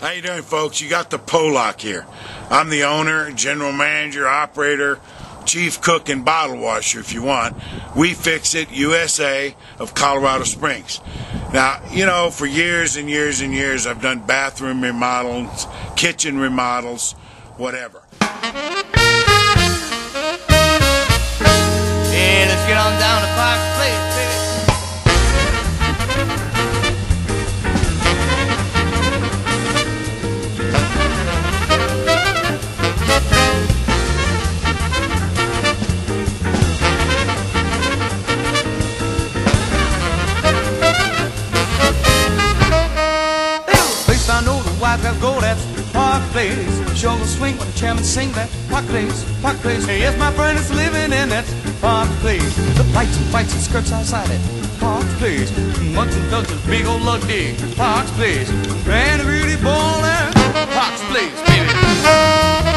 How you doing, folks? You got the Polak here. I'm the owner, general manager, operator, chief cook, and bottle washer, if you want. WeFixItUSA of Colorado Springs. Now, you know, for years and years and years, I've done bathroom remodels, kitchen remodels, whatever. Yeah, let's get on down to Park's Place. I know the white guys go, that's Park Place. Show the swing when the chairman sing that Park Place, Park Place. Hey, yes, my friend is living in that Park Place. The lights and fights and skirts outside it, Park Place. Mugs and ducks and big old lug dig, Park Place. And a beauty ball there, Park Place, baby.